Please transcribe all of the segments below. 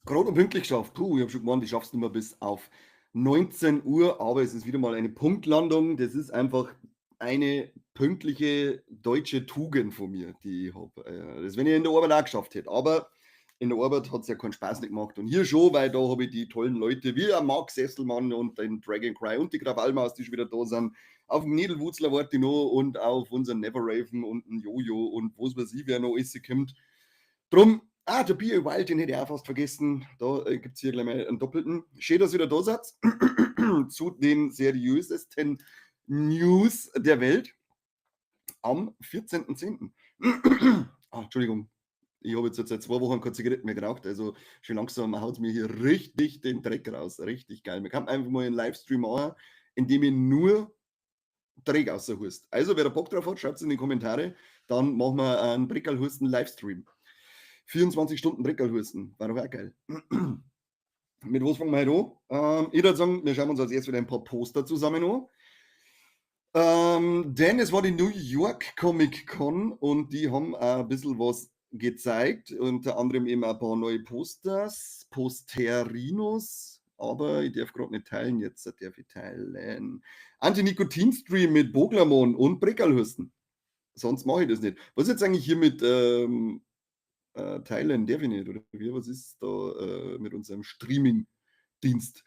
Gerade und pünktlich geschafft. Puh, ich habe schon gemeint, ich schaffe es nicht mehr bis auf 19 Uhr, aber es ist wieder mal eine Punktlandung. Das ist einfach eine pünktliche deutsche Tugend von mir, die ich habe. Das, wenn ich in der Arbeit auch geschafft hätte. Aber in der Arbeit hat es ja keinen Spaß nicht gemacht. Und hier schon, weil da habe ich die tollen Leute wie Marc Sesselmann und den Dragon Cry und die Krawallmaus, die schon wieder da sind. Auf den Niedelwurzler warte ich noch und auf unseren Neverraven und den Jojo und was weiß ich, wer noch alles kommt. Drum, der Bier Wild, den hätte ich auch fast vergessen. Da gibt es hier gleich mal einen doppelten. Schön, dass ihr wieder da seid. Zu den seriösesten News der Welt am 14.10. Entschuldigung. Ich habe jetzt seit 2 Wochen keine Zigaretten mehr geraucht, also schon langsam haut es mir hier richtig den Dreck raus. Richtig geil. Man kann einfach mal einen Livestream machen, in dem ich nur Dreck raushust. Also, wer da Bock drauf hat, schreibt es in die Kommentare. Dann machen wir einen Breckerlhusten-Livestream. 24 Stunden Breckerlhusten. War doch auch geil. Mit was fangen wir heute an? Ich würde sagen, wir schauen uns als erstes wieder ein paar Poster zusammen an. Denn es war die New York Comic Con und die haben auch ein bisschen was gezeigt. Unter anderem eben ein paar neue Posters, Posterinos. Aber ich darf gerade nicht teilen, jetzt darf ich teilen. Anti-Nikotin-Stream mit Boglamon und Breckerlhusten. Sonst mache ich das nicht. Was ist jetzt eigentlich hier mit teilen? Darf ich nicht, oder wie? Was ist da mit unserem Streaming-Dienst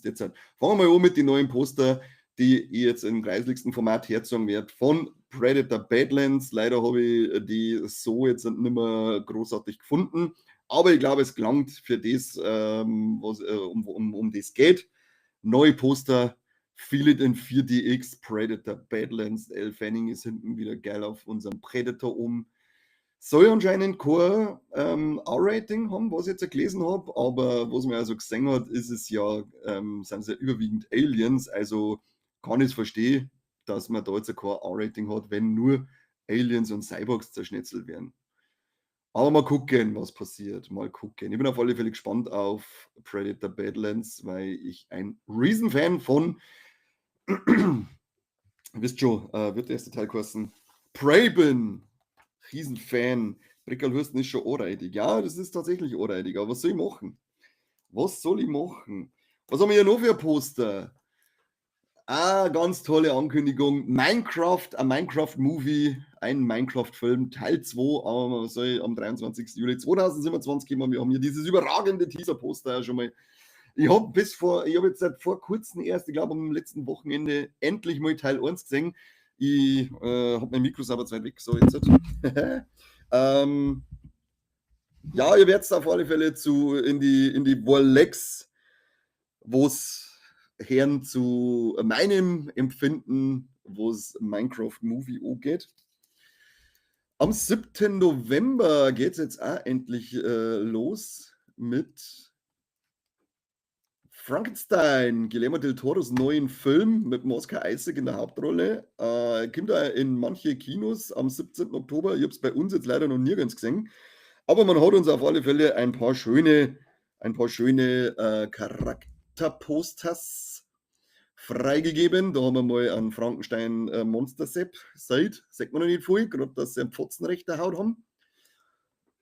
jetzt? Fangen wir mal an mit den neuen Poster, die ich jetzt im kreisligsten Format herzogen werde, von Predator Badlands. Leider habe ich die so jetzt nicht mehr großartig gefunden, aber ich glaube, es gelangt für das, um das geht. Neue Poster, Feel It in 4DX, Predator Badlands. Elle Fanning ist hinten wieder geil auf unserem Predator soll anscheinend kein R-Rating haben, was ich jetzt gelesen habe, aber was man also gesehen hat, ist es ja, sind es ja überwiegend Aliens, also kann ich es verstehen, dass man da jetzt kein R-Rating hat, wenn nur Aliens und Cyborgs zerschnetzelt werden. Aber mal gucken, was passiert. Mal gucken. Ich bin auf alle Fälle gespannt auf Predator Badlands, weil ich ein Riesenfan von, wisst schon, wird der erste Teil kosten, Prey bin. Riesenfan. Brickelhürsten ist schon anreitig. Ja, das ist tatsächlich anreitig. Aber was soll ich machen? Was soll ich machen? Was haben wir hier noch für ein Poster? Ganz tolle Ankündigung. Minecraft, ein Minecraft-Movie, ein Minecraft-Film, Teil 2, aber was soll ich, am 23. Juli 2027 geben. Wir haben hier dieses überragende Teaser-Poster schon mal. Ich habe jetzt seit vor kurzem erst, ich glaube am letzten Wochenende, endlich mal Teil 1 gesehen. Ich habe mein Mikro aber zu weit weg, so jetzt. Ja, ihr werdet auf alle Fälle in die Vorlex, wo es Herren zu meinem Empfinden, wo es Minecraft-Movie geht. Am 7. November geht es jetzt auch endlich los mit Frankenstein, Guillermo del Toros neuen Film mit Oscar Isaac in der Hauptrolle. Kommt da in manche Kinos am 17. Oktober. Ich habe es bei uns jetzt leider noch nirgends gesehen. Aber man hat uns auf alle Fälle ein paar schöne Charakterposters freigegeben. Da haben wir mal einen Frankenstein Monster Sepp. Sagt man noch nicht viel, gerade dass sie einen Pfotzenrechter Haut haben.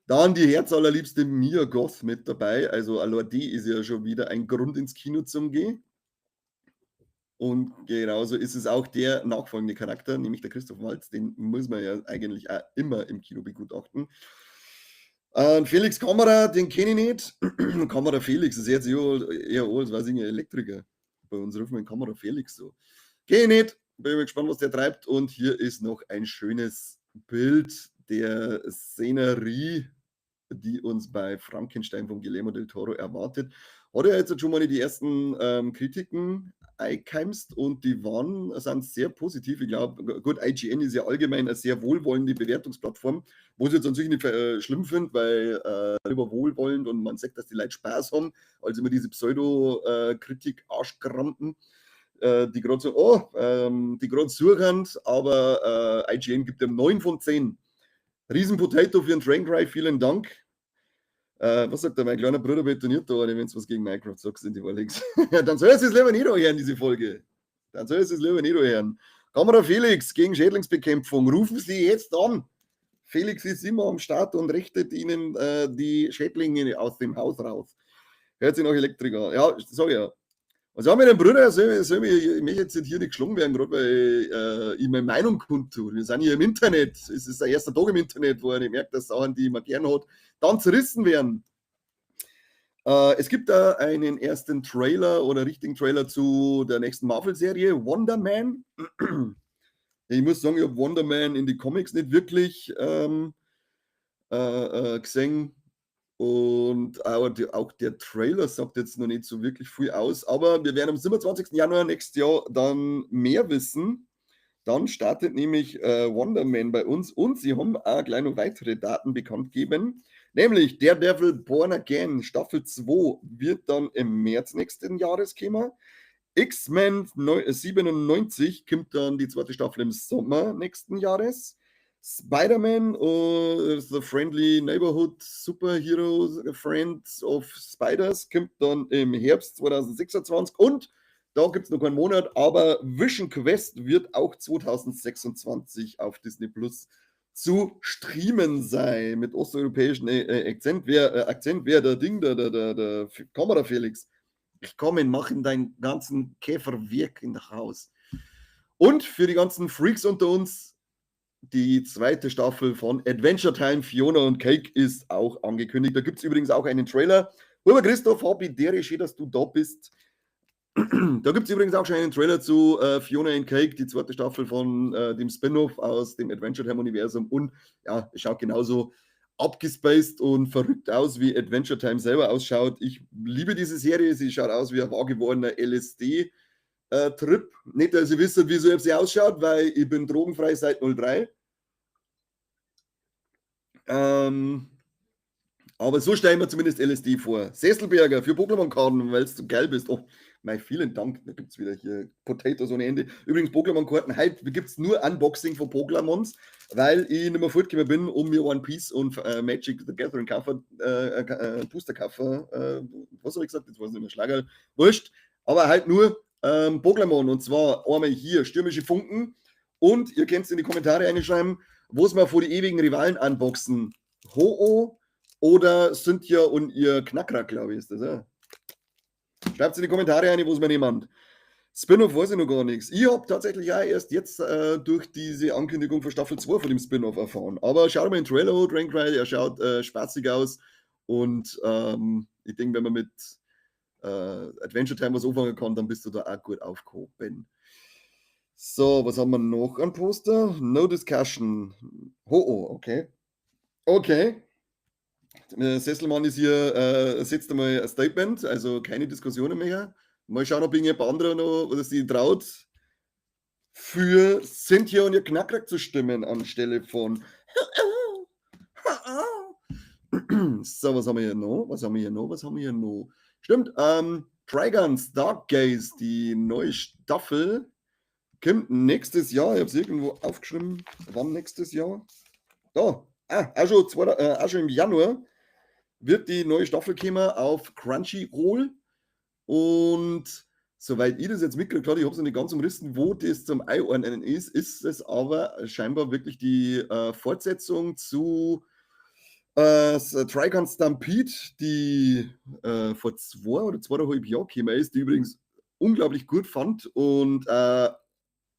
Dann die herzallerliebste Mia Goth mit dabei. Also allein die ist ja schon wieder ein Grund ins Kino zum Gehen. Und genauso ist es auch der nachfolgende Charakter, nämlich der Christoph Waltz. Den muss man ja eigentlich auch immer im Kino begutachten. Felix Kammerer, den kenne ich nicht. Kammerer Felix ist jetzt eher alt, weiß ich nicht, Elektriker. Bei uns rufen wir ihn Kammerer Felix so. Kenne ich nicht. Bin mal gespannt, was der treibt. Und hier ist noch ein schönes Bild der Szenerie, die uns bei Frankenstein von Guillermo del Toro erwartet. Hat er jetzt schon mal die ersten Kritiken eingeheimst und die sind sehr positiv. Ich glaube, gut, IGN ist ja allgemein eine sehr wohlwollende Bewertungsplattform, wo ich jetzt an sich nicht schlimm finde, weil lieber wohlwollend und man sagt, dass die Leute Spaß haben, als immer diese Pseudo-Kritik-Arschkrampen, die gerade so, die gerade suchen, aber IGN gibt ihm 9 von 10. Riesenpotato für einen Train vielen Dank. Was sagt er? Mein kleiner Bruder betoniert da, wenn es was gegen Minecraft sagst in die Vorlegs. Dann soll es lieber nicht hören, diese Folge. Dann soll es lieber nicht hören. Kamera Felix gegen Schädlingsbekämpfung. Rufen Sie jetzt an. Felix ist immer am Start und richtet ihnen die Schädlinge aus dem Haus raus. Hört sich nach Elektriker. Ja, sag ich ja. Was haben wir denn, Bruder? Ich möchte jetzt hier nicht geschlagen werden, gerade weil ich meine Meinung kundtue. Wir sind hier im Internet. Es ist der erste Tag im Internet, wo ich merke, dass Sachen, die man gerne hat, dann zerrissen werden. Es gibt da einen ersten Trailer oder richtigen Trailer zu der nächsten Marvel-Serie, Wonder Man. Ich muss sagen, ich habe Wonder Man in die Comics nicht wirklich gesehen. Und auch der Trailer sagt jetzt noch nicht so wirklich viel aus. Aber wir werden am 27. Januar nächstes Jahr dann mehr wissen. Dann startet nämlich Wonder Man bei uns. Und sie haben auch gleich noch weitere Daten bekannt gegeben. Nämlich Daredevil Born Again Staffel 2 wird dann im März nächsten Jahres kommen. X-Men 97 kommt dann die zweite Staffel im Sommer nächsten Jahres. Spider-Man, The Friendly Neighborhood Superhero Friends of Spiders, kommt dann im Herbst 2026. Und da gibt es noch keinen Monat, aber Vision Quest wird auch 2026 auf Disney Plus zu streamen sein. Mit osteuropäischem Akzent. Akzent wäre der Ding, der Kamera Felix. Ich komme und mache deinen ganzen Käfer weg in das Haus. Und für die ganzen Freaks unter uns, die zweite Staffel von Adventure Time, Fiona und Cake ist auch angekündigt. Da gibt es übrigens auch einen Trailer. Lieber Christoph, Hobby, der schön, dass du da bist. Da gibt es übrigens auch schon einen Trailer zu Fiona and Cake, die zweite Staffel von dem Spin-off aus dem Adventure Time-Universum. Und ja, es schaut genauso abgespaced und verrückt aus, wie Adventure Time selber ausschaut. Ich liebe diese Serie. Sie schaut aus wie ein wahr gewordener LSD. Trip. Nicht, dass ihr wisst, wie so sie ausschaut, weil ich bin drogenfrei seit 03. Aber so stellen wir zumindest LSD vor. Sesselberger für Pokémon-Karten, weil du geil bist. Oh, mein vielen Dank. Da gibt es wieder hier Potatoes ohne Ende. Übrigens, Pokémon-Karten, heute gibt es nur Unboxing von Pokémons, weil ich nicht mehr fortgekommen bin, um mir One Piece und Magic the Gathering Kaffer, Booster Kaffer, was habe ich gesagt? Jetzt weiß ich nicht mehr, Schlager. Wurscht. Aber halt nur Pokémon. Und zwar einmal hier stürmische Funken. Und ihr könnt es in die Kommentare reinschreiben, wo es mal vor die ewigen Rivalen unboxen. Ho-Oh oder Cynthia und ihr Knackrak, glaube ich, ist das, ja. Schreibt es in die Kommentare rein, wo es mir niemand. Spin-off weiß ich noch gar nichts. Ich habe tatsächlich auch erst jetzt durch diese Ankündigung für Staffel 2 von dem Spin-off erfahren. Aber schaut mal in den Trailer, Drankrai, er schaut spaßig aus. Und ich denke, wenn man mit Adventure Time was anfangen kann, dann bist du da auch gut aufgehoben. So, was haben wir noch an Poster? No Discussion. Oh, okay. Okay. Sesselmann ist hier, setzt einmal ein Statement, also keine Diskussionen mehr. Mal schauen, ob irgendjemand anderer noch oder sie traut, für Cynthia und ihr Knackrak zu stimmen, anstelle von. So, was haben wir hier noch? Stimmt, Trigons Dark Gaze, die neue Staffel, kommt nächstes Jahr. Ich habe es irgendwo aufgeschrieben. Wann nächstes Jahr? Da, auch schon im Januar wird die neue Staffel kommen auf Crunchyroll. Und soweit ich das jetzt mitgekriegt habe, ich habe es noch nicht ganz umrissen, wo das zum Einordnen ist, ist es aber scheinbar wirklich die Fortsetzung zu Trigun Stampede, die vor 2 oder 2,5 Jahren gekommen ist, die übrigens unglaublich gut fand und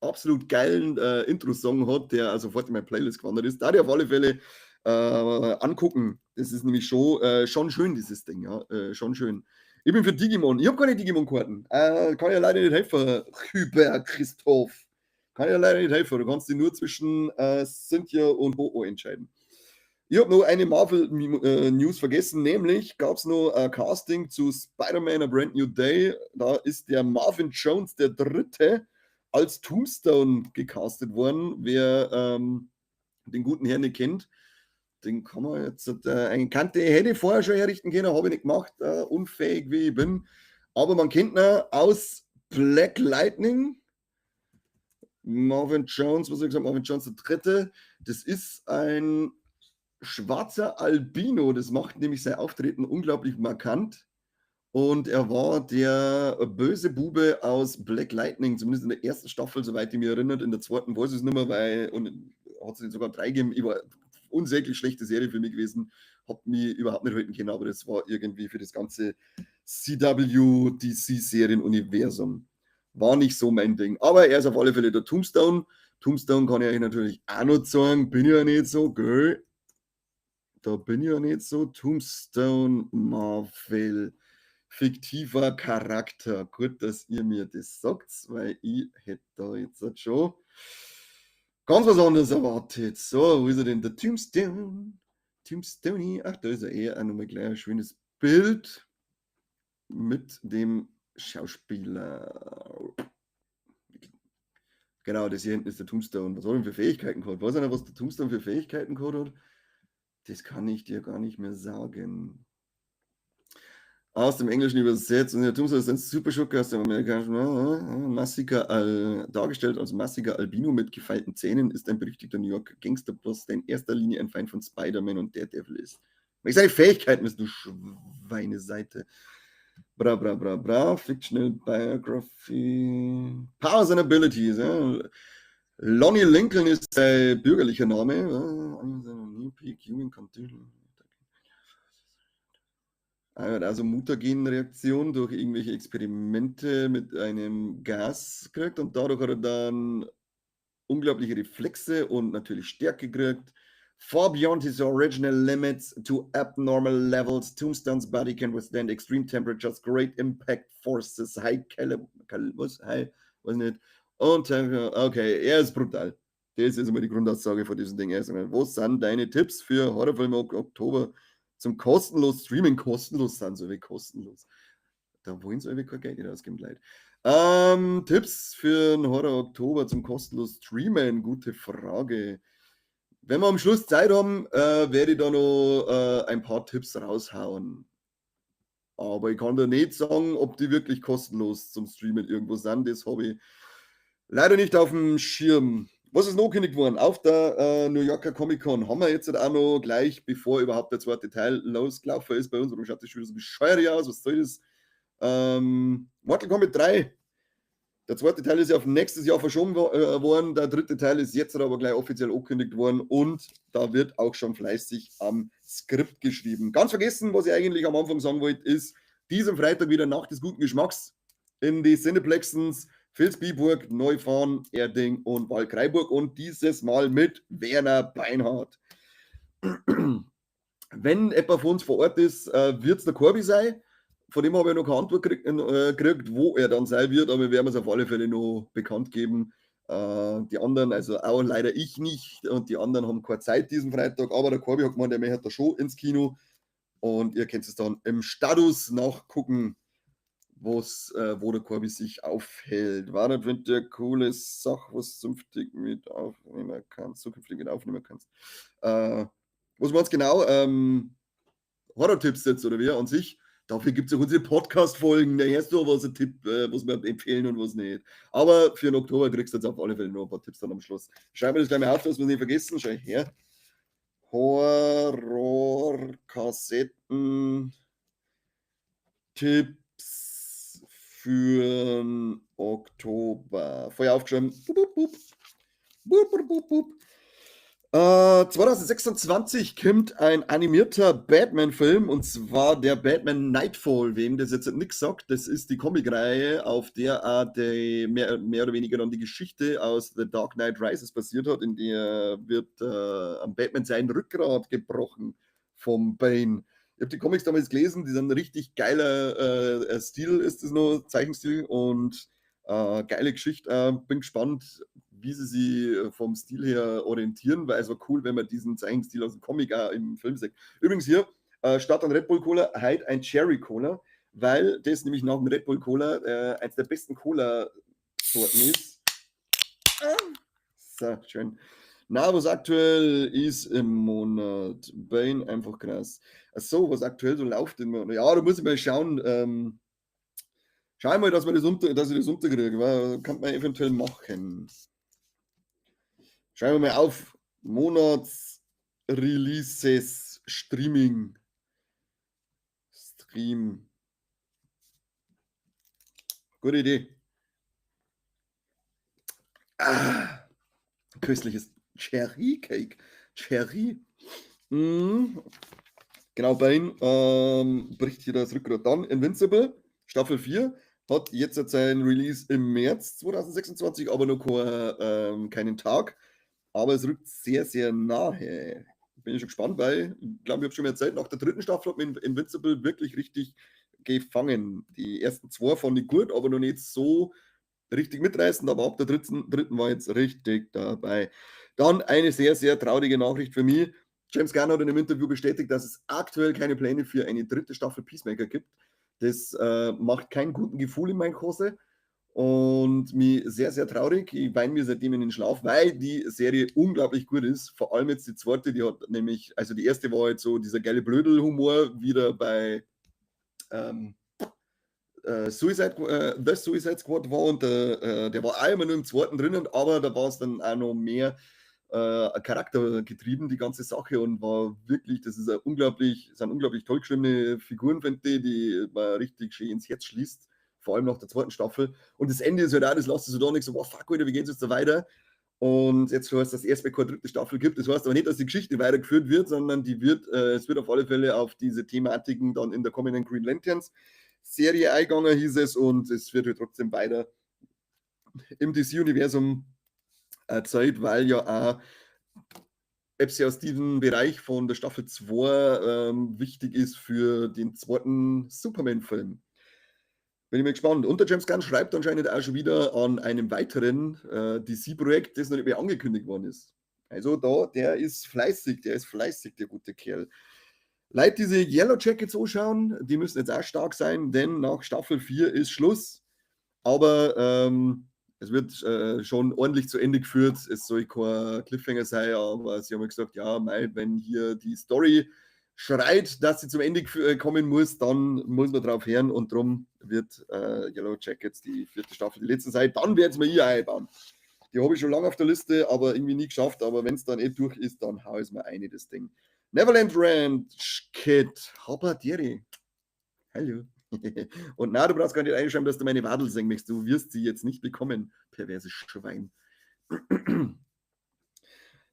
absolut geilen Intro-Song hat, der also sofort in meine Playlist gewandert ist. Da die auf alle Fälle angucken. Das ist nämlich schon schön, dieses Ding, ja. Schon schön. Ich bin für Digimon. Ich habe keine Digimon-Karten. Kann ja leider nicht helfen, Hyper Christoph. Kann ja leider nicht helfen. Du kannst dich nur zwischen Cynthia und Ho-Oh entscheiden. Ich habe noch eine Marvel-News vergessen, nämlich gab es noch ein Casting zu Spider-Man A Brand New Day. Da ist der Marvin Jones, der Dritte, als Tombstone gecastet worden. Wer den guten Herrn nicht kennt, den kann man jetzt, einen Kante hätte ich vorher schon herrichten können, habe ich nicht gemacht, unfähig wie ich bin. Aber man kennt ihn aus Black Lightning. Marvin Jones, was habe ich gesagt, Marvin Jones der Dritte. Das ist ein schwarzer Albino, das macht nämlich sein Auftreten unglaublich markant. Und er war der böse Bube aus Black Lightning, zumindest in der ersten Staffel, soweit ich mich erinnert. In der zweiten weiß ich es nicht mehr, weil, und hat es sogar 3 gegeben. Ich war unsäglich schlechte Serie für mich gewesen. Hat mich überhaupt nicht halten können, aber das war irgendwie für das ganze CW-DC-Serien-Universum. War nicht so mein Ding. Aber er ist auf alle Fälle der Tombstone. Tombstone kann ich euch natürlich auch noch sagen. Bin ich ja nicht so, gell? Da bin ich ja nicht so. Tombstone, Marvel, fiktiver Charakter. Gut, dass ihr mir das sagt, weil ich hätte da jetzt halt schon ganz was anderes erwartet. So, wo ist er denn? Der Tombstone. Tombstone. Ach, da ist er eher auch nochmal gleich ein schönes Bild mit dem Schauspieler. Genau, das hier hinten ist der Tombstone. Was hat er denn für Fähigkeiten gehabt? Weiß einer, was der Tombstone für Fähigkeiten gehabt hat? Das kann ich dir gar nicht mehr sagen. Aus dem Englischen übersetzt und der Tombstone ist ein Superschurke aus dem amerikanischen Massacre, dargestellt als Massacre Albino mit gefeilten Zähnen, ist ein berüchtigter New Yorker Gangsterboss, der in erster Linie ein Feind von Spider-Man und Daredevil ist. Welche seine Fähigkeiten bist du Schweineseite? Bra, bra, bra, bra. Fictional Biography. Powers and Abilities. Ja. Lonnie Lincoln ist sein bürgerlicher Name. New Peak Human Condition. Er hat also Mutagenreaktion durch irgendwelche Experimente mit einem Gas gekriegt und dadurch hat er dann unglaubliche Reflexe und natürlich Stärke gekriegt. Far beyond his original limits to abnormal levels, Tombstone's body can withstand extreme temperatures, great impact forces, high was nicht. Und okay, er ist brutal. Das ist immer die Grundaussage von diesem Ding. Wo sind deine Tipps für Horrorfilme im Oktober zum kostenlos Streaming? Kostenlos sind sie, wie kostenlos. Da wollen sie irgendwie kein Geld nicht ausgeben, Leute. Tipps für einen Horror-Oktober zum kostenlos Streamen? Gute Frage. Wenn wir am Schluss Zeit haben, werde ich da noch ein paar Tipps raushauen. Aber ich kann da nicht sagen, ob die wirklich kostenlos zum Streamen irgendwo sind. Das habe ich leider nicht auf dem Schirm. Was ist noch angekündigt worden? Auf der New Yorker Comic Con haben wir jetzt auch noch gleich, bevor überhaupt der zweite Teil losgelaufen ist bei uns, warum schaut das schon wieder so bescheuert aus? Was soll das? Mortal Kombat 3. Der zweite Teil ist ja auf nächstes Jahr verschoben worden. Der dritte Teil ist jetzt aber gleich offiziell angekündigt worden und da wird auch schon fleißig am Skript geschrieben. Ganz vergessen, was ich eigentlich am Anfang sagen wollte, ist, diesen Freitag wieder Nacht des guten Geschmacks in die Cineplexens, Vilsbiburg, Neufahren, Erding und Waldkraiburg und dieses Mal mit Werner Beinhardt. Wenn jemand von uns vor Ort ist, wird es der Corby sein. Von dem habe ich noch keine Antwort gekriegt, wo er dann sein wird, aber wir werden es auf alle Fälle noch bekannt geben. Die anderen, also auch leider ich nicht, und die anderen haben keine Zeit diesen Freitag, aber der Corby hat gemeint, der möchte da schon ins Kino und ihr könnt es dann im Status nachgucken, wo der Corby sich aufhält. War das mit der coole Sache, was zukünftig mit aufnehmen kannst? Was meinst du genau? Horror-Tipps jetzt oder wie an sich. Dafür gibt es ja unsere Podcast-Folgen. Da hörst du, was ein Tipp, was wir empfehlen und was nicht. Aber für den Oktober kriegst du jetzt auf alle Fälle noch ein paar Tipps dann am Schluss. Schreib mir das gleich mal auf, dass wir es nicht vergessen. Schau her. Horror-Kassetten. Tipps für den Oktober. Vorher aufgeschrieben. Bup, bup, bup. Bup, bup, bup, bup. 2026 kommt ein animierter Batman-Film und zwar der Batman Nightfall. Wem das jetzt nichts sagt, das ist die Comicreihe, auf der mehr oder weniger dann die Geschichte aus The Dark Knight Rises basiert hat. In der wird am Batman sein Rückgrat gebrochen vom Bane. Ich habe die Comics damals gelesen, die sind ein richtig geiler Stil, ist das noch, Zeichenstil und geile Geschichte. Bin gespannt, wie sie sich vom Stil her orientieren, weil es war cool, wenn man diesen Zeichenstil aus dem Comic auch im Film sieht. Übrigens hier, statt an Red Bull Cola, halt ein Cherry Cola, weil das nämlich nach dem Red Bull Cola eins der besten Cola-Sorten ist. So, schön. Na, was aktuell ist im Monat? Bane, einfach krass. Achso, was aktuell so läuft im Monat. Ja, da muss ich mal schauen. Schau mal, dass ich das unterkriege. Kann man eventuell machen. Schreiben wir mal auf. Monatsreleases Streaming. Stream. Gute Idee. Köstliches Cherry Cake. Cherry. Mhm. Genau, Bane bricht hier das Rückgrat. Dann Invincible, Staffel 4, hat jetzt seinen Release im März 2026, aber noch keinen Tag. Aber es rückt sehr, sehr nahe. Bin ich schon gespannt, weil ich glaube, ich habe schon mal erzählt, nach der dritten Staffel hat mir Invincible wirklich richtig gefangen. Die ersten zwei fand ich gut, aber noch nicht so richtig mitreißend, aber ab der dritten war jetzt richtig dabei. Dann eine sehr, sehr traurige Nachricht für mich. James Gunn hat in einem Interview bestätigt, dass es aktuell keine Pläne für eine dritte Staffel Peacemaker gibt. Das macht keinen guten Gefühl in meiner Hose und mich sehr, sehr traurig. Ich weine mir seitdem in den Schlaf, weil die Serie unglaublich gut ist. Vor allem jetzt die zweite, die hat nämlich, also die erste war jetzt so dieser geile Blödel-Humor wieder bei ähm, The Suicide Squad war und der war auch immer nur im zweiten drinnen, aber da war es dann auch noch mehr charaktergetrieben, die ganze Sache und war wirklich, sind unglaublich toll geschriebene Figuren, finde ich, die man richtig schön ins Herz schließt, vor allem nach der zweiten Staffel. Und das Ende ist halt auch, das lässt du so da nicht so, wow, fuck, Alter, wie geht's jetzt da weiter? Und jetzt heißt das erst, keine dritte Staffel gibt. Das heißt aber nicht, dass die Geschichte weitergeführt wird, sondern es wird auf alle Fälle auf diese Thematiken dann in der kommenden Green Lanterns Serie eingegangen, hieß es, und es wird halt trotzdem weiter im DC-Universum erzählt, weil ja auch ja aus diesem Bereich von der Staffel 2 wichtig ist für den zweiten Superman-Film. Bin ich mal gespannt. Und der James Gunn schreibt anscheinend auch schon wieder an einem weiteren DC-Projekt, das noch nicht mehr angekündigt worden ist. Also der ist fleißig, der gute Kerl. Leute, diese Yellow Jackets anschauen, die müssen jetzt auch stark sein, denn nach Staffel 4 ist Schluss. Aber es wird schon ordentlich zu Ende geführt. Es soll kein Cliffhanger sein, aber sie haben gesagt, ja, mei, wenn hier die Story schreit, dass sie zum Ende kommen muss, dann muss man drauf hören und darum wird Yellow Jackets die vierte Staffel die letzte sein. Dann werden sie mir hier einbauen. Die habe ich schon lange auf der Liste, aber irgendwie nie geschafft. Aber wenn es dann eh durch ist, dann hau ich mir eine, das Ding. Neverland Ranch Kid, Habadiri. Hallo. Und na, du brauchst gar nicht einschreiben, dass du meine Wadel singen möchtest. Du wirst sie jetzt nicht bekommen, perverses Schwein.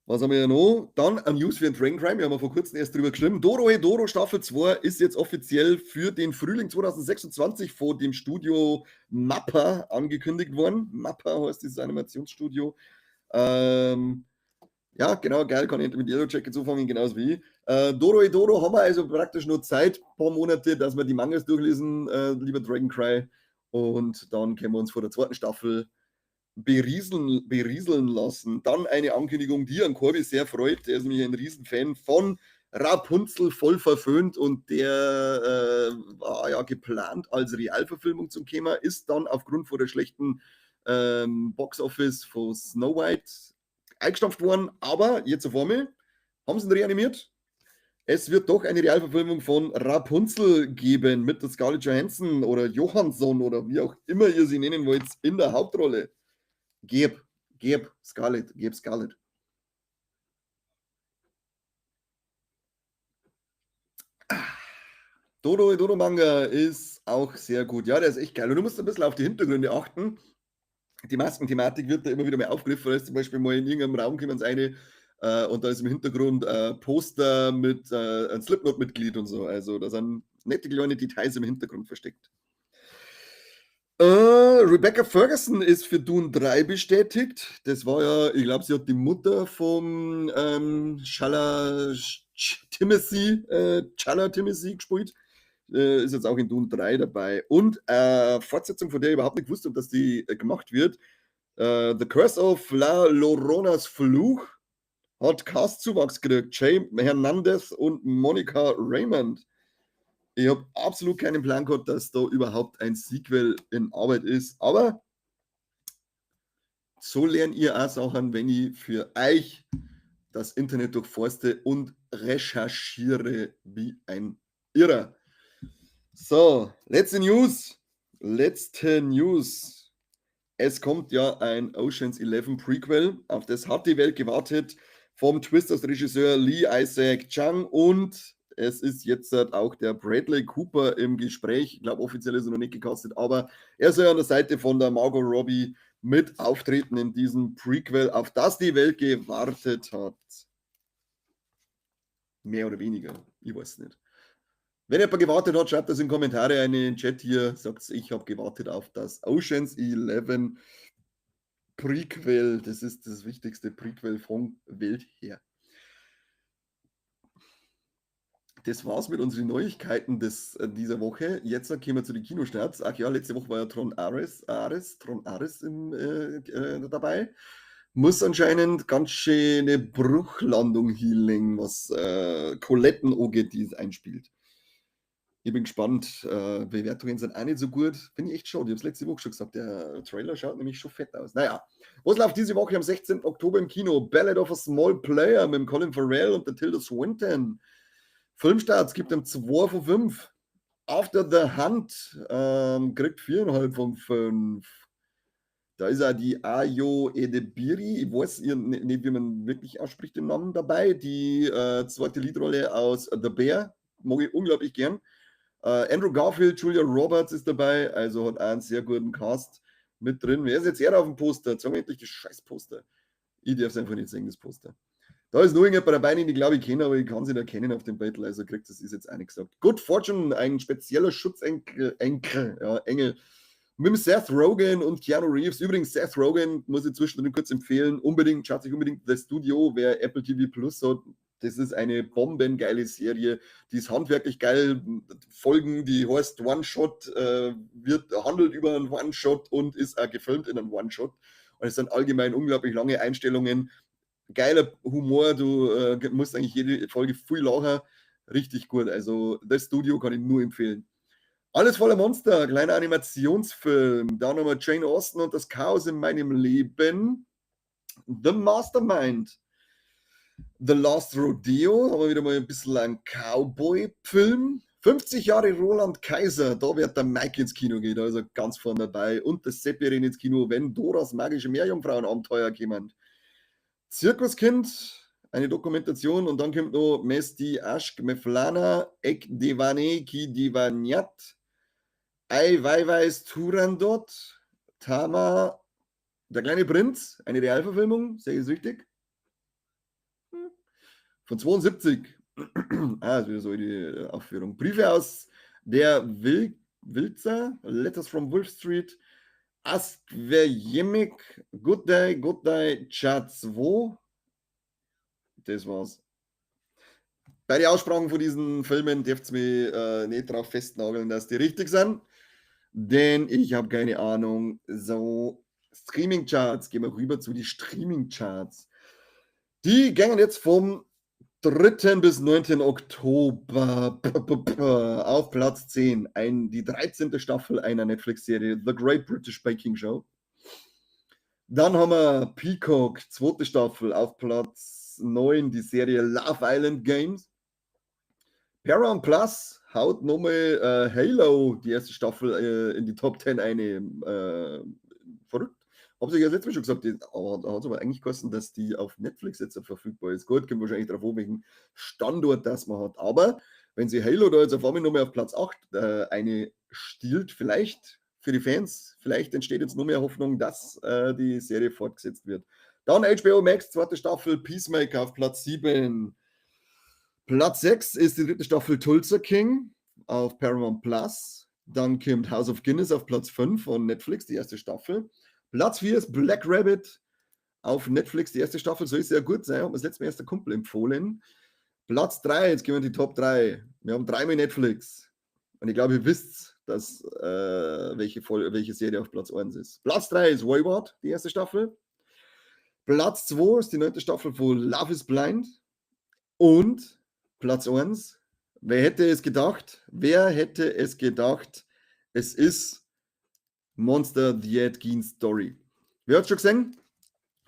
Was haben wir ja noch? Dann ein News für den Dragon Crime. Wir haben ja vor kurzem erst drüber geschrieben. Doro Staffel 2 ist jetzt offiziell für den Frühling 2026 vor dem Studio Mappa angekündigt worden. Mappa heißt dieses Animationsstudio. Ja, genau, geil, kann ich mit Yellow Jackets anfangen, genauso wie ich. Doro haben wir also praktisch nur Zeit, ein paar Monate, dass wir die Mangas durchlesen, lieber Dragon Cry. Und dann können wir uns vor der zweiten Staffel berieseln lassen. Dann eine Ankündigung, die an Corby sehr freut. Der ist nämlich ein Riesenfan von Rapunzel, voll verföhnt, und der war ja geplant als Realverfilmung zum Thema, ist dann aufgrund von der schlechten Box-Office von Snow White eingestampft worden, aber jetzt auf einmal haben sie ihn reanimiert. Es wird doch eine Realverfilmung von Rapunzel geben mit der Scarlett Johansson oder Johansson oder wie auch immer ihr sie nennen wollt in der Hauptrolle. Geb Scarlett. Dodo Manga ist auch sehr gut. Ja, der ist echt geil. Und du musst ein bisschen auf die Hintergründe achten. Die Maskenthematik wird da immer wieder mal aufgegriffen. Da ist zum Beispiel mal in irgendeinem Raum kommen eine und da ist im Hintergrund Poster mit einem Slipknot-Mitglied und so. Also da sind nette kleine Details im Hintergrund versteckt. Rebecca Ferguson ist für Dune 3 bestätigt. Das war ja, ich glaube, sie hat die Mutter vom Chala Timothy gespielt. Ist jetzt auch in Dune 3 dabei. Und Fortsetzung, von der ich überhaupt nicht gewusst habe, dass die gemacht wird. The Curse of La Lloronas Fluch hat Cast-Zuwachs gekriegt. Jay Hernandez und Monica Raymond. Ich habe absolut keinen Plan gehabt, dass da überhaupt ein Sequel in Arbeit ist. Aber so lernt ihr auch Sachen, wenn ich für euch das Internet durchforste und recherchiere wie ein Irrer. So, letzte News. Es kommt ja ein Oceans 11 Prequel, auf das hat die Welt gewartet, vom Twisters-Regisseur Lee Isaac Chung, und es ist jetzt auch der Bradley Cooper im Gespräch. Ich glaube, offiziell ist er noch nicht gecastet, aber er soll an der Seite von der Margot Robbie mit auftreten in diesem Prequel, auf das die Welt gewartet hat. Mehr oder weniger. Ich weiß nicht. Wenn jemand gewartet hat, schreibt das in Kommentare in den Chat hier. Sagt, ich habe gewartet auf das Oceans 11 Prequel. Das ist das wichtigste Prequel von Welt her. Das war's mit unseren Neuigkeiten dieser Woche. Jetzt kommen wir zu den Kinostarts. Ach ja, letzte Woche war ja Tron Ares dabei. Muss anscheinend ganz schöne Bruchlandung hinlegen, was Coletten angeht, die es einspielt. Ich bin gespannt. Bewertungen sind auch nicht so gut. Finde ich echt schade. Ich habe es letzte Woche schon gesagt. Der Trailer schaut nämlich schon fett aus. Naja, was läuft diese Woche am 16. Oktober im Kino? Ballad of a Small Player mit dem Colin Farrell und der Tilda Swinton. Filmstarts gibt ihm 2 von 5. After the Hunt kriegt 4,5 von 5. Da ist auch die Ayo Edebiri, ich weiß nicht, wie man wirklich ausspricht, den Namen dabei. Die zweite Leadrolle aus The Bear, mag ich unglaublich gern. Andrew Garfield, Julia Roberts ist dabei, also hat auch einen sehr guten Cast mit drin. Wer ist jetzt eher auf dem Poster? Sag mal endlich das scheiß Poster. Ich darf es einfach nicht sehen, das Poster. Da ist nur irgendjemand dabei, den ich glaube ich kenne, aber ich kann sie nicht erkennen auf dem Battle, also kriegt das ist jetzt auch nicht gesagt. Good Fortune, ein spezieller Schutzengel, Engel. Mit dem Seth Rogen und Keanu Reeves. Übrigens, Seth Rogen muss ich zwischendrin kurz empfehlen. Unbedingt, schaut sich unbedingt The Studio, wer Apple TV Plus hat. Das ist eine bombengeile Serie. Die ist handwerklich geil. Folgen, die heißt One-Shot, handelt über einen One-Shot und ist auch gefilmt in einem One-Shot. Und es sind allgemein unglaublich lange Einstellungen. Geiler Humor, du musst eigentlich jede Folge viel lachen. Richtig gut. Also, das Studio kann ich nur empfehlen. Alles voller Monster, kleiner Animationsfilm. Dann nochmal Jane Austen und das Chaos in meinem Leben. The Mastermind. The Last Rodeo, haben wir wieder mal ein bisschen ein Cowboy-Film. 50 Jahre Roland Kaiser, da wird der Mike ins Kino gehen, also ganz vorne dabei. Und das Seppirin ins Kino, wenn Doras magische Meerjungfrauen-Abenteuer kommen. Zirkuskind, eine Dokumentation und dann kommt noch Mesti Ashk Meflana, Ek Devane Ki Divanyat, Ei Weiweis Turandot, Tama, der kleine Prinz, eine Realverfilmung, sehr süchtig. Von 72. Das ist wieder so die Aufführung. Briefe aus der Wilzer, Letters from Wolf Street, Askverjemik, Good Day, Chat 2. Das war's. Bei den Aussprachen von diesen Filmen dürft ihr mich nicht darauf festnageln, dass die richtig sind, denn ich habe keine Ahnung. So, Streaming-Charts, gehen wir rüber zu den Streaming-Charts. Die gehen jetzt vom 3. bis 9. Oktober auf Platz 10. Die 13. Staffel einer Netflix-Serie, The Great British Baking Show. Dann haben wir Peacock, 2. Staffel, auf Platz 9, die Serie Love Island Games. Paramount Plus haut nochmal Halo, die erste Staffel, in die Top 10 eine. Verrückt. Habe ich ja letztes Mal schon gesagt, da hat es aber eigentlich geheißen, dass die auf Netflix jetzt verfügbar ist. Gut, kommt wahrscheinlich darauf an, welchen Standort das man hat. Aber wenn sie Halo da jetzt auf einmal nochmal auf Platz 8 eine stiehlt, vielleicht für die Fans, vielleicht entsteht jetzt nur mehr Hoffnung, dass die Serie fortgesetzt wird. Dann HBO Max, 2. Staffel, Peacemaker auf Platz 7. Platz 6 ist die 3. Staffel Tulsa King auf Paramount Plus. Dann kommt House of Guinness auf Platz 5 von Netflix, die erste Staffel. Platz 4 ist Black Rabbit auf Netflix, die erste Staffel. Soll sehr gut sein, hat mir das letzte Mal erst der Kumpel empfohlen. Platz 3, jetzt gehen wir in die Top 3. Wir haben 3 Netflix. Und ich glaube, ihr wisst, dass, welche Serie auf Platz 1 ist. Platz 3 ist Wayward, die erste Staffel. Platz 2 ist die 9. Staffel von Love is Blind. Und Platz 1, wer hätte es gedacht? Wer hätte es gedacht? Es ist Monster The Ed Gein Story. Wer hat schon gesehen?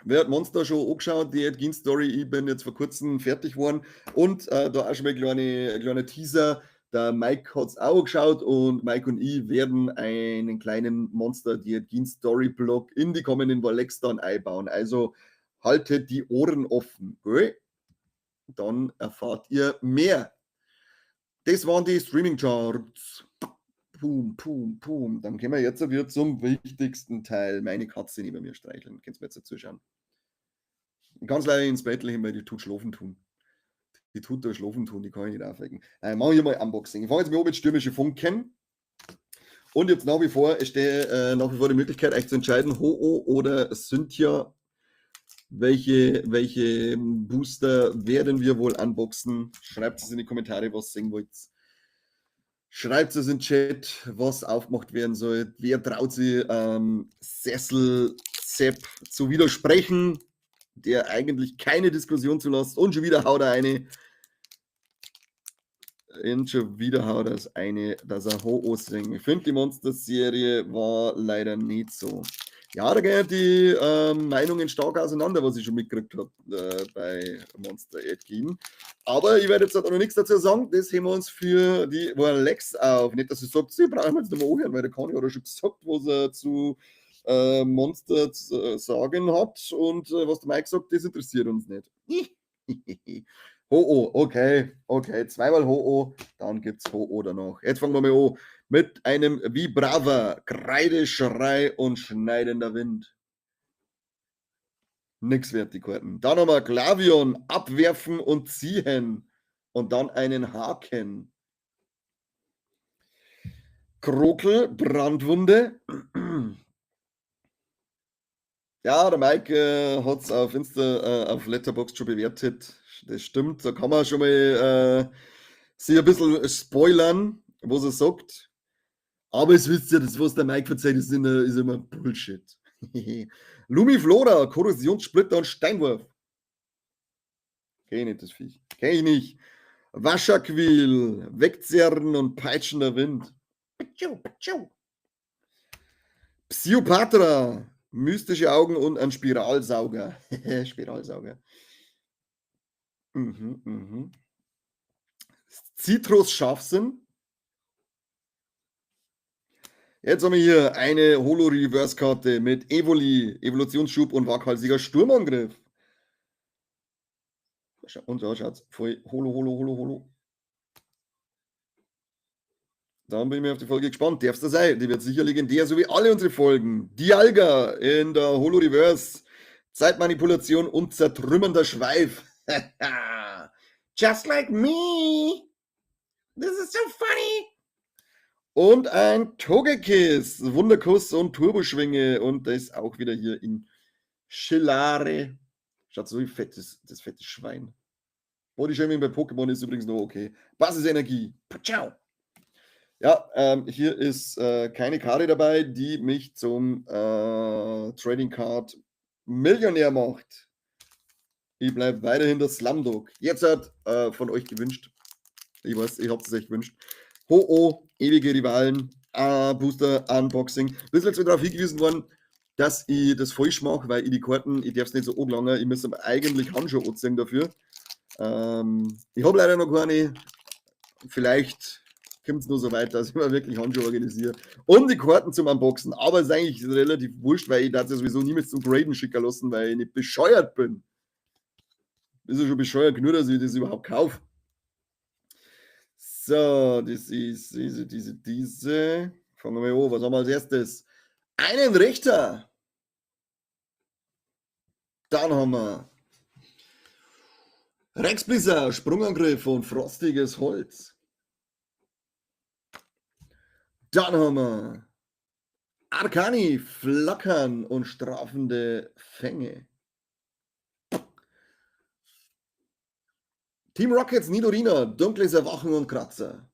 Wer hat Monster schon angeschaut? Die Ed Gein Story. Ich bin jetzt vor kurzem fertig geworden. Und da auch schon mal ein kleiner Teaser. Der Mike hat es auch geschaut und Mike und ich werden einen kleinen Monster The Ed Gein Story Blog in die kommenden Wolex dann einbauen. Also haltet die Ohren offen. Gell? Dann erfahrt ihr mehr. Das waren die Streaming-Charts. Pum. Dann kommen wir jetzt wieder zum wichtigsten Teil. Meine Katze neben mir streicheln. Kannst du mir jetzt zuschauen. Ich kann es leider ins Bett legen, weil die tut schlafen tun. Die tut da schlafen tun, die kann ich nicht aufwecken. Machen wir mal Unboxing. Ich fange jetzt mal an mit stürmische Funken. Und jetzt nach wie vor stehe nach wie vor die Möglichkeit, euch zu entscheiden, Ho-Oh oder Cynthia. Welche Booster werden wir wohl unboxen? Schreibt es in die Kommentare, was ihr sehen wollt. Schreibt es in den Chat, was aufgemacht werden soll. Wer traut sich, Sessel Sepp zu widersprechen, der eigentlich keine Diskussion zulässt. Und schon wieder haut er eine. Und schon wieder haut er eine, dass er Ho-Oh singt. Ich finde, die Monster-Serie war leider nicht so. Ja, da gehen die Meinungen stark auseinander, was ich schon mitgekriegt habe bei Monster Edgin. Aber ich werde jetzt auch noch nichts dazu sagen. Das heben wir uns für die Lex auf. Nicht, dass sie sagt, sie brauchen wir jetzt nicht mehr anhören, weil der Conny hat ja schon gesagt, was er zu Monster sagen hat. Und was der Mike sagt, das interessiert uns nicht. Ho-Oh, okay, zweimal Ho-Oh, dann gibt's Ho-Oh danach. Jetzt fangen wir mal an mit einem Vibrava, Kreideschrei und schneidender Wind. Nix wert, die Karten. Dann haben wir Glavion, abwerfen und ziehen. Und dann einen Haken. Krokel, Brandwunde. Ja, der Mike hat es auf Insta, auf Letterboxd schon bewertet. Das stimmt, da kann man schon mal sich ein bisschen spoilern, was er sagt. Aber es wisst ihr, das, was der Mike verzeiht, ist immer Bullshit. Lumiflora, Korrosionssplitter und Steinwurf. Kenn ich nicht, das Viech. Kenn ich nicht. Wascherquill, Wegzerren und peitschender Wind. Psyopatra, mystische Augen und ein Spiralsauger. Spiralsauger. Citrus Scharfsinn. Jetzt haben wir hier eine Holo-Reverse-Karte mit Evoli, Evolutionsschub und waghalsiger Sturmangriff. Und da schaut's. Voll Holo. Dann bin ich mir auf die Folge gespannt. Darf's da sein? Die wird sicher legendär, so wie alle unsere Folgen. Dialga in der Holo-Reverse. Zeitmanipulation und zertrümmernder Schweif. Just like me. This is so funny. Und ein Togekiss, Wunderkuss und Turboschwinge. Und das auch wieder hier in Schillare. Schaut so wie das fette Schwein. Bodyshaming bei Pokémon ist übrigens noch okay. Basisenergie. Ciao. Ja, hier ist keine Karte dabei, die mich zum Trading Card Millionär macht. Ich bleibe weiterhin der Slumdog. Jetzt hat von euch gewünscht. Ich weiß, ihr habt es euch gewünscht. Ho-Oh, ewige Rivalen, Booster, Unboxing. Bis jetzt darauf hingewiesen worden, dass ich das falsch mache, weil ich die Karten, ich darf es nicht so anlangen, ich muss eigentlich Handschuhe anziehen dafür. Ich habe leider noch keine. Vielleicht kommt es nur so weit, dass ich mir wirklich Handschuhe organisiere. Und die Karten zum Unboxen. Aber es ist eigentlich relativ wurscht, weil ich das ja sowieso niemals zum Graden schicken lassen, weil ich nicht bescheuert bin. Ist ja schon bescheuert genug, dass ich das überhaupt kaufe. So, das ist diese. Fangen wir mal an. Was haben wir als erstes? Einen Richter. Dann haben wir Rexblisser, Sprungangriff und frostiges Holz. Dann haben wir Arcani, Flackern und strafende Fänge. Team Rockets, Nidorina, dunkles Erwachen und Kratzer.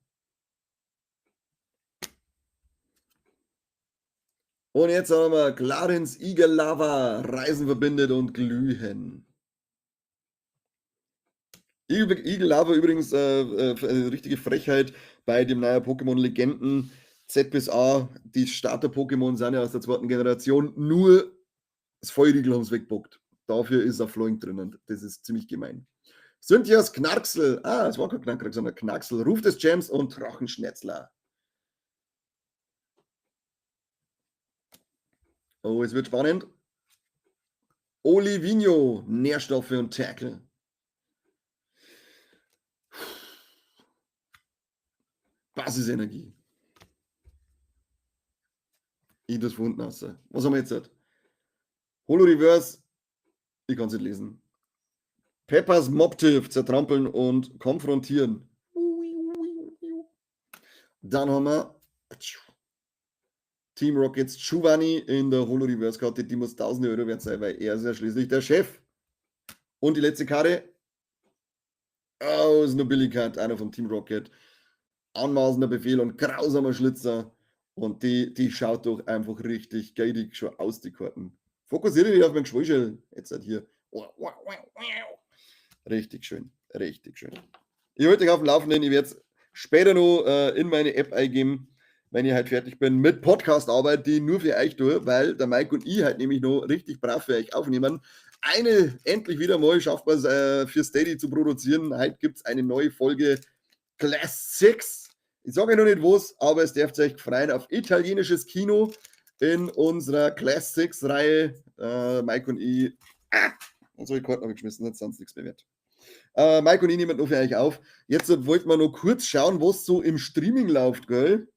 Und jetzt haben wir Clarins Igellava, Reisen verbindet und glühen. Igellava übrigens eine richtige Frechheit bei dem neuen Pokémon Legenden Z bis A. Die Starter-Pokémon sind ja aus der zweiten Generation. Nur das Feuerriegel haben es weggebockt. Dafür ist er Floink drinnen. Das ist ziemlich gemein. Cynthias Knarksel. Es war kein Knarksel, sondern Knacksel. Ruf des Jams und Drachenschnetzler. Oh, es wird spannend. Olivino, Nährstoffe und Tackle. Basisenergie. Ich das von unten aus. Was haben wir jetzt? Holo Reverse. Ich kann es nicht lesen. Peppers Mob-Tiff zertrampeln und konfrontieren. Dann haben wir Team Rockets Giovanni in der Holo-Reverse-Karte. Die muss 1000 Euro wert sein, weil er ist ja schließlich der Chef. Und die letzte Karte aus Nobillicat, einer vom Team Rocket. Anmaßender Befehl und grausamer Schlitzer. Und die schaut doch einfach richtig geidig schon aus, die Karten. Fokussiere dich auf mein Geschwulschel. Jetzt halt hier. Richtig schön, richtig schön. Ich halte dich auf dem Laufenden. Ich werde es später noch in meine App eingeben, wenn ich halt fertig bin mit Podcast-Arbeit, die ich nur für euch tue, weil der Mike und ich halt nämlich noch richtig brav für euch aufnehmen. Endlich wieder mal schafft man es für Steady zu produzieren. Heute gibt es eine neue Folge Classics. Ich sage noch nicht was, aber es dürft euch freuen auf italienisches Kino in unserer Classics-Reihe. Mike und ich. So, die Karten habe ich geschmissen, hat sonst nichts mehr wert. Mike und ich nehmen noch für euch auf. Jetzt wollten wir noch kurz schauen, was so im Streaming läuft, gell?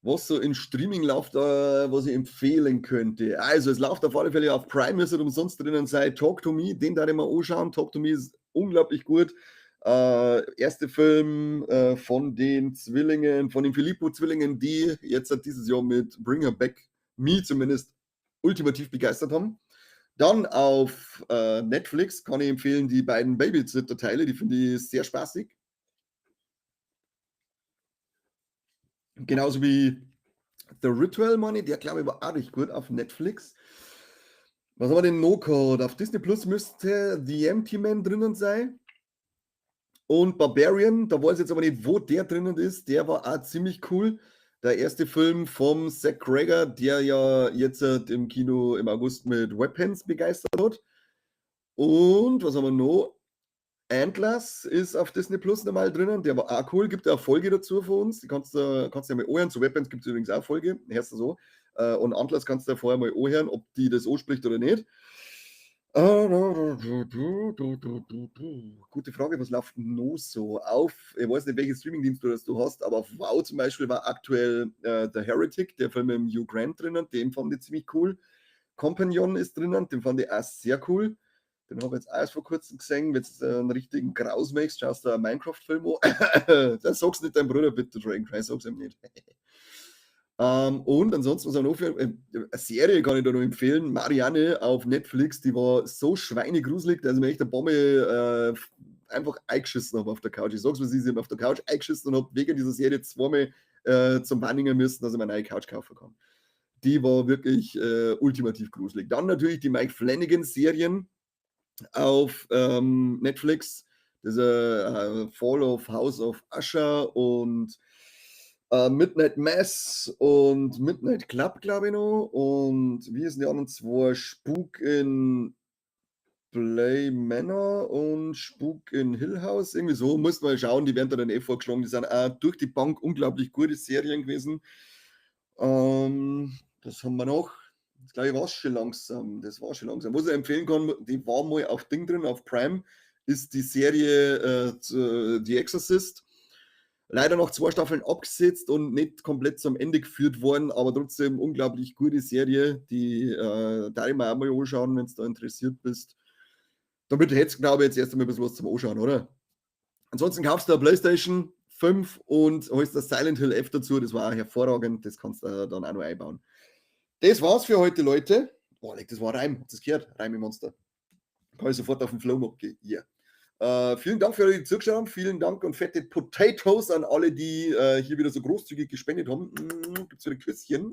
Was so im Streaming läuft, was ich empfehlen könnte. Also, es läuft auf alle Fälle auf Prime, müsste umsonst drinnen sein. Talk to Me, den darf ich mal anschauen. Talk to Me ist unglaublich gut. Erste Film von den Zwillingen, von den Filippo-Zwillingen, die jetzt dieses Jahr mit Bring Her Back Me zumindest ultimativ begeistert haben. Dann auf Netflix kann ich empfehlen die beiden Babysitter-Teile, die finde ich sehr spaßig. Genauso wie The Ritual Money, der glaube ich war auch richtig gut auf Netflix. Was haben wir denn noch gehabt? Auf Disney Plus müsste The Empty Man drinnen sein. Und Barbarian, da weiß ich jetzt aber nicht, wo der drinnen ist. Der war auch ziemlich cool. Der erste Film vom Zach Cregger, der ja jetzt im Kino im August mit Weapons begeistert hat. Und was haben wir noch? Antlers ist auf Disney Plus nochmal drinnen. Der war auch cool. Gibt auch eine Folge dazu von uns. Die kannst du ja mal anhören. Zu Weapons gibt es übrigens auch eine Folge. Hörst du so. Und Antlers kannst du ja vorher mal anhören, ob die das anspricht oder nicht. Gute Frage, was läuft noch so auf? Ich weiß nicht, welchen Streamingdienst du hast, aber auf Wow zum Beispiel war aktuell The Heretic, der Film mit Hugh Grant drinnen, den fand ich ziemlich cool. Companion ist drinnen, den fand ich auch sehr cool. Den habe ich jetzt erst vor kurzem gesehen, wenn du einen richtigen Graus machst, schaust du einen Minecraft-Film an. Das sagst du nicht deinem Bruder, bitte, Dragon Cry, sag's ihm nicht. Und ansonsten, was auch noch für eine Serie kann ich da noch empfehlen, Marianne auf Netflix, die war so schweinegruselig, dass ich mir echt eine Bombe einfach eingeschissen habe auf der Couch. Ich sag's, was ich auf der Couch eingeschissen und habe wegen dieser Serie zweimal zum Banningen müssen, dass ich mir eine neue Couch kaufen kann. Die war wirklich ultimativ gruselig. Dann natürlich die Mike Flanagan-Serien auf Netflix. Das ist Fall of House of Usher und Midnight Mass und Midnight Club, glaube ich noch. Und wie sind die anderen zwei? Spuk in Play Manor und Spuk in Hill House. Irgendwie so. Musst mal schauen, die werden da dann vorgeschlagen. Die sind auch durch die Bank unglaublich gute Serien gewesen. Das haben wir noch. Das glaube ich war schon langsam. Das war schon langsam. Was ich empfehlen kann, die war mal auf Ding drin, auf Prime, ist die Serie The Exorcist. Leider noch 2 Staffeln abgesetzt und nicht komplett zum Ende geführt worden, aber trotzdem unglaublich gute Serie, die da ich mir auch mal anschauen, wenn du da interessiert bist. Damit hättest du, glaube ich, jetzt erst einmal ein bisschen was zum Anschauen, oder? Ansonsten kaufst du eine PlayStation 5 und holst das Silent Hill F dazu, das war auch hervorragend, das kannst du dann auch noch einbauen. Das war's für heute, Leute. Boah, das war Reim, habt ihr das gehört? Reim im Monster. Kann ich sofort auf den Flow gehen. Yeah. Vielen Dank für alle, die zugeschaut haben. Vielen Dank und fette Potatoes an alle, die hier wieder so großzügig gespendet haben. Gibt es wieder Küsschen.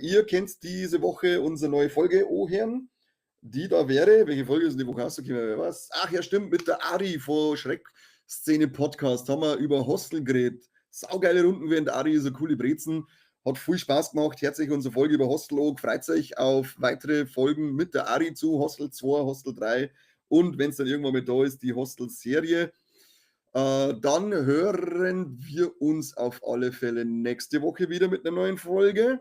Ihr kennt diese Woche unsere neue Folge, Herren. Die da wäre, welche Folge ist die Woche rausgekommen? Was? Ach ja, stimmt, mit der Ari von Schreckszene Podcast haben wir über Hostel geredet. Saugeile Runden während Ari, so coole Brezen. Hat viel Spaß gemacht. Herzlich unsere Folge über Hostel auch. Freut euch auf weitere Folgen mit der Ari zu Hostel 2, Hostel 3 und wenn es dann irgendwann mal da ist, die Hostel-Serie. Dann hören wir uns auf alle Fälle nächste Woche wieder mit einer neuen Folge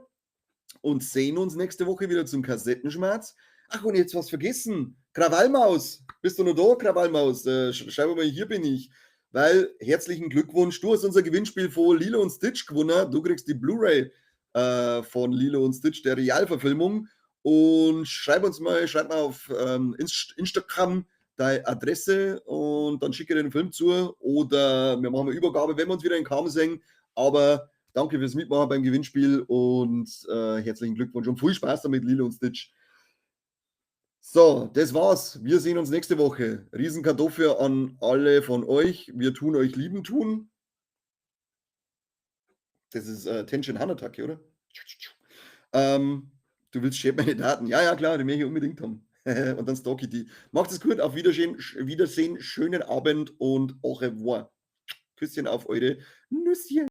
und sehen uns nächste Woche wieder zum Kassettenschmerz. Ach, und jetzt was vergessen. Krawallmaus. Bist du noch da, Krawallmaus? Schreib mal, hier bin ich. Weil, herzlichen Glückwunsch, du hast unser Gewinnspiel von Lilo und Stitch gewonnen. Du kriegst die Blu-ray von Lilo und Stitch, der Realverfilmung. und schreib mal auf Instagram deine Adresse und dann schicke ich dir den Film zu oder wir machen eine Übergabe, wenn wir uns wieder in Kamen sehen. Aber danke fürs Mitmachen beim Gewinnspiel und herzlichen Glückwunsch und viel Spaß damit, Lilo und Stitch. So, das war's. Wir sehen uns nächste Woche. Riesenkartoffel an alle von euch. Wir tun euch lieben tun. Das ist Tenshin Hanatake, oder? Ähm, du willst schön meine Daten. Ja, ja, klar, die möchte ich unbedingt haben. Und dann stalk ich die. Macht es gut, auf Wiedersehen, Wiedersehen, schönen Abend und au revoir. Küsschen auf eure Nüsschen.